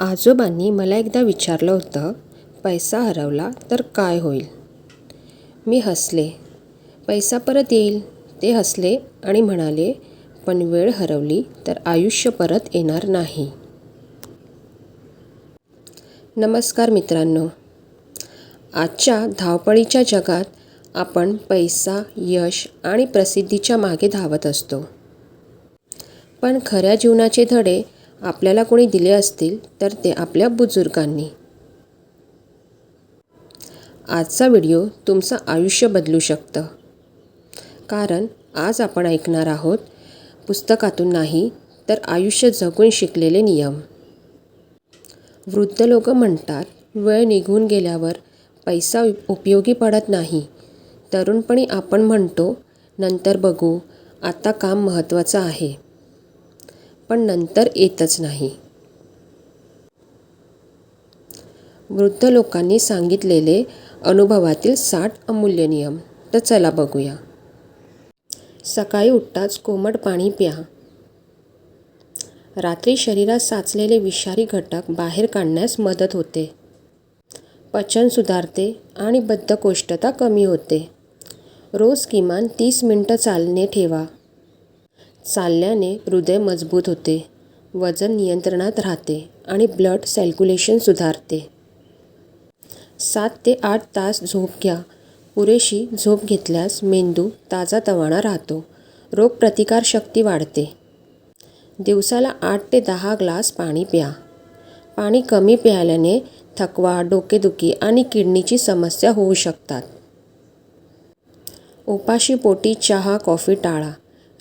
आजोबांनी मला एकदा विचारलं होतं, पैसा हरवला तर काय होईल? मी हसले. पैसा परत येईल. ते हसले आणि म्हणाले, पण वेळ हरवली तर आयुष्य परत येणार नाही. नमस्कार मित्रांनो. आजच्या धावपळीच्या जगात आपण पैसा, यश आणि प्रसिद्धीच्या मागे धावत असतो. पण खऱ्या जीवनाचे धडे आपल्याला कोणी दिले असतील तर ते आपल्या बुजुर्गांनी. आजचा व्हिडिओ तुमचं आयुष्य बदलू शकतं. कारण आज आपण ऐकणार आहोत पुस्तकातून नाही तर आयुष्य जगून शिकलेले नियम. वृद्ध लोक म्हणतात, वेळ निघून गेल्यावर पैसा उपयोगी पडत नाही. तरुणपणी आपण म्हणतो, नंतर बघू, आता काम महत्त्वाचं आहे. पण नंतर येतच नाही. वृद्ध लोकांनी सांगितलेले अनुभवातील 60 अमूल्य नियम. तर चला बघूया. सकाळी उठताच कोमट पाणी प्या. रात्री शरीरात साचलेले विषारी घटक बाहेर काढण्यास मदत होते. पचन सुधारते आणि बद्धकोष्ठता कमी होते. रोज किमान 30 मिनिटं चालणे ठेवा. चालल्याने हृदय मजबूत होते, वजन नियंत्रणात राहते आणि ब्लड सर्क्युलेशन सुधारते. 7 ते 8 तास झोप घ्या. पुरेशी झोप घेतल्यास मेंदू ताजातवाना राहतो, रोगप्रतिकारशक्ती वाढते. दिवसाला 8 ते 10 ग्लास पाणी प्या. पाणी कमी प्यायल्याने थकवा, डोकेदुखी आणि किडनीची समस्या होऊ शकतात. उपाशी पोटी चहा, कॉफी टाळा.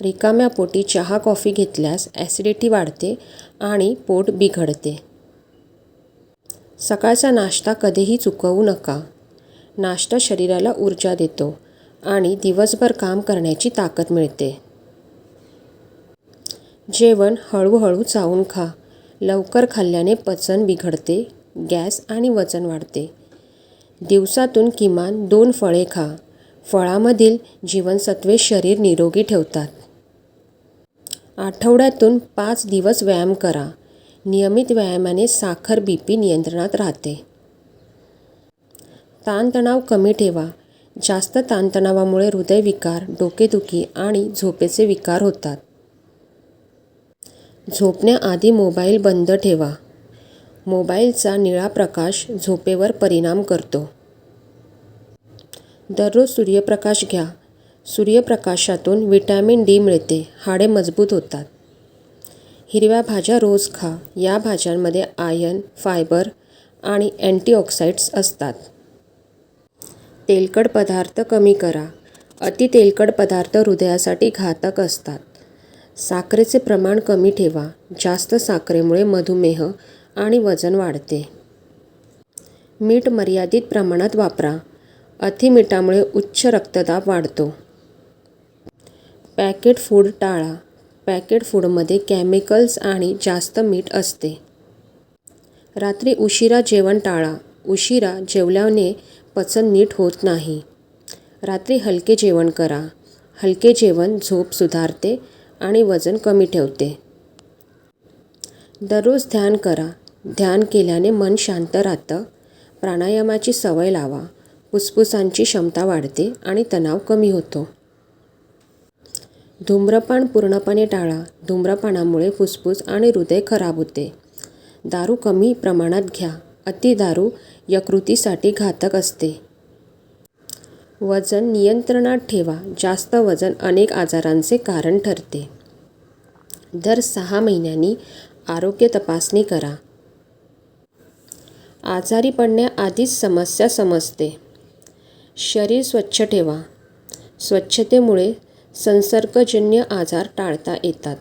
रिकाम्या पोटी चहा, कॉफी घेतल्यास ॲसिडिटी वाढते आणि पोट बिघडते. सकाळचा नाश्ता कधीही चुकवू नका. नाश्ता शरीराला ऊर्जा देतो आणि दिवसभर काम करण्याची ताकद मिळते. जेवण हळूहळू चावून खा. लवकर खाल्ल्याने पचन बिघडते, गॅस आणि वजन वाढते. दिवसातून किमान 2 फळे खा. फळामधील जीवनसत्त्वे शरीर निरोगी ठेवतात. आठवड्यातून 5 दिवस व्यायाम करा. नियमित व्यायामाने साखर, BP नियंत्रणात राहते. ताणतणाव कमी ठेवा. जास्त ताणतणावामुळे हृदयविकार, डोकेदुखी आणि झोपेचे विकार होतात. झोपण्याआधी मोबाईल बंद ठेवा. मोबाईलचा निळा प्रकाश झोपेवर परिणाम करतो. दररोज सूर्यप्रकाश घ्या. सूर्यप्रकाशातून व्हिटॅमिन D मिळते, हाडे मजबूत होतात. हिरव्या भाज्या रोज खा. या भाज्यांमध्ये आयर्न, फायबर आणि अँटीऑक्सिडंट्स असतात. तेलकट पदार्थ कमी करा. अति तेलकट पदार्थ हृदयासाठी घातक असतात. साखरेचे प्रमाण कमी ठेवा. जास्त साखरेमुळे मधुमेह आणि वजन वाढते. मीठ मर्यादित प्रमाणात वापरा. अति मिठामुळे उच्च रक्तदाब वाढतो. पॅकेट फूड टाळा. पॅकेट फूडमध्ये केमिकल्स आणि जास्त मीठ असते. रात्री उशिरा जेवण टाळा. उशिरा जेवल्याने पचन नीट होत नाही. रात्री हलके जेवण करा. हलके जेवण झोप सुधारते आणि वजन कमी ठेवते. दररोज ध्यान करा. ध्यान केल्याने मन शांत राहतं. प्राणायामाची सवय लावा. फुफ्फुसांची क्षमता वाढते आणि तणाव कमी होतो. धूम्रपान पूर्णपणे टाळा. धूम्रपानामुळे फुफ्फुस आणि हृदय खराब होते. दारू कमी प्रमाणात घ्या. अति दारू यकृतीसाठी घातक असते. वजन नियंत्रणात ठेवा. जास्त वजन अनेक आजारांचे कारण ठरते. दर 6 महिन्यांनी आरोग्य तपासणी करा. आजारी पडण्याआधीच समस्या समजते. शरीर स्वच्छ ठेवा. स्वच्छतेमुळे संसर्गजन्य आजार टाळता येतात.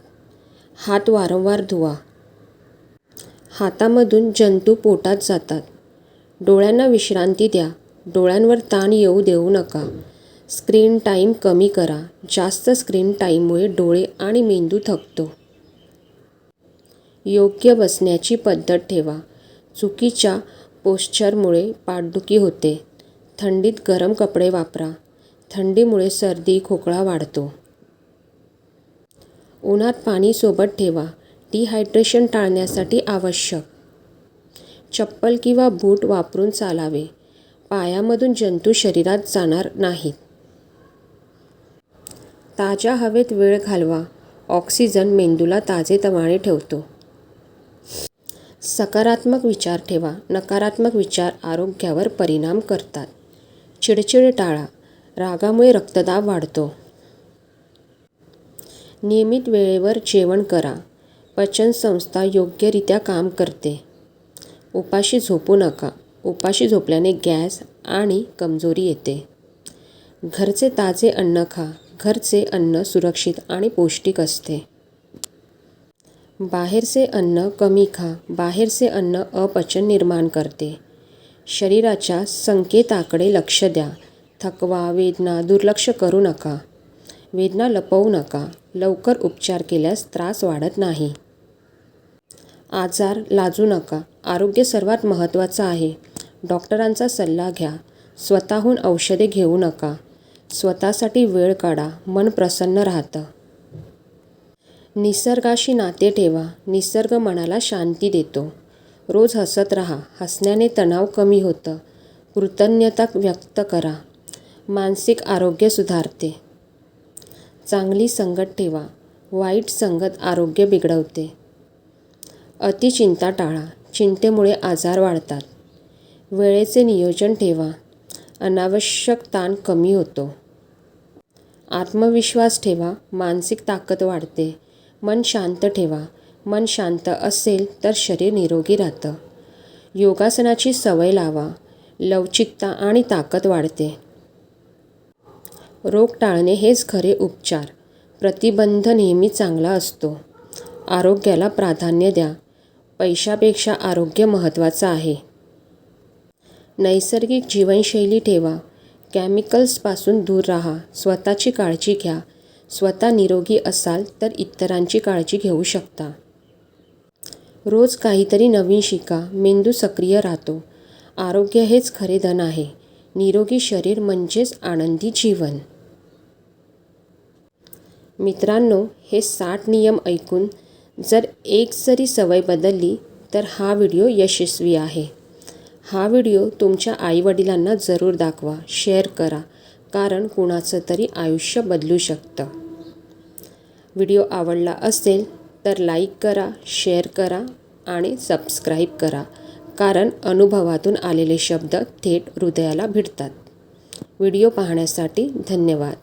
हात वारंवार धुवा. हातामधून जंतू पोटात जातात. डोळ्यांना विश्रांती द्या. डोळ्यांवर ताण येऊ देऊ नका. स्क्रीन टाईम कमी करा. जास्त स्क्रीन टाईममुळे डोळे आणि मेंदू थकतो. योग्य बसण्याची पद्धत ठेवा. चुकीच्या पोश्चरमुळे पाठदुखी होते. थंडीत गरम कपडे वापरा. थंडीमुळे सर्दी, खोकला वाढतो. उन्हात पाणी सोबत ठेवा. डिहायड्रेशन टाळण्यासाठी आवश्यक. चप्पल किंवा बूट वापरून चालावे. पायामधून जंतू शरीरात जाणार नाहीत. ताज्या हवेत वेळ घालवा. ऑक्सिजन मेंदूला ताजेतवाने ठेवतो. सकारात्मक विचार ठेवा. नकारात्मक विचार आरोग्यावर परिणाम करतात. चिडचिड टाळा. रागामुळे रक्तदाब वाढतो. नियमित वेळेवर जेवण करा. पचनसंस्था योग्यरित्या काम करते. उपाशी झोपू नका. उपाशी झोपल्याने गॅस आणि कमजोरी येते. घरचे ताजे अन्न खा. घरचे अन्न सुरक्षित आणि पौष्टिक असते. बाहेरचे अन्न कमी खा. बाहेरचे अन्न अपचन निर्माण करते. शरीराच्या संकेताकडे लक्ष द्या. थकवा, वेदना दुर्लक्ष करू नका. वेदना लपवू नका. लवकर उपचार केल्यास त्रास वाढत नाही. आजार लाजू नका. आरोग्य सर्वात महत्त्वाचं आहे. डॉक्टरांचा सल्ला घ्या. स्वतःहून औषधे घेऊ नका. स्वतःसाठी वेळ काढा. मन प्रसन्न राहतं. निसर्गाशी नाते ठेवा. निसर्ग मनाला शांती देतो. रोज हसत राहा. हसण्याने तणाव कमी होतं. कृतज्ञता व्यक्त करा. मानसिक आरोग्य सुधारते. चांगली संगत ठेवा. वाईट संगत आरोग्य बिघडवते. अतिचिंता टाळा. चिंतेमुळे आजार वाढतात. वेळेचे नियोजन ठेवा. अनावश्यक ताण कमी होतो. आत्मविश्वास ठेवा. मानसिक ताकद वाढते. मन शांत ठेवा. मन शांत असेल तर शरीर निरोगी राहतं. योगासनाची सवय लावा. लवचिकता आणि ताकद वाढते. रोग टाळणे हेच खरे उपचार. प्रतिबंध नेहमी चांगला असतो. आरोग्याला प्राधान्य द्या. पैशापेक्षा आरोग्य महत्त्वाचं आहे. नैसर्गिक जीवनशैली ठेवा. केमिकल्सपासून दूर राहा. स्वतःची काळजी घ्या. स्वतः निरोगी असाल तर इतरांची काळजी घेऊ शकता. रोज काहीतरी नवीन शिका. मेंदू सक्रिय राहतो. आरोग्य हेच खरे धन आहे. निरोगी शरीर म्हणजेच आनंदी जीवन. मित्रांनो, हे 60 नियम ऐकून जर एक जरी सवय बदलली तर हा व्हिडिओ यशस्वी आहे. हा व्हिडिओ तुमच्या आईवडिलांना जरूर दाखवा. शेअर करा. कारण कुणाचं तरी आयुष्य बदलू शकतं. व्हिडिओ आवडला असेल तर लाईक करा, शेअर करा आणि सबस्क्राईब करा. कारण अनुभवातून आलेले शब्द थेट हृदयाला भिडतात. व्हिडिओ पाहण्यासाठी धन्यवाद.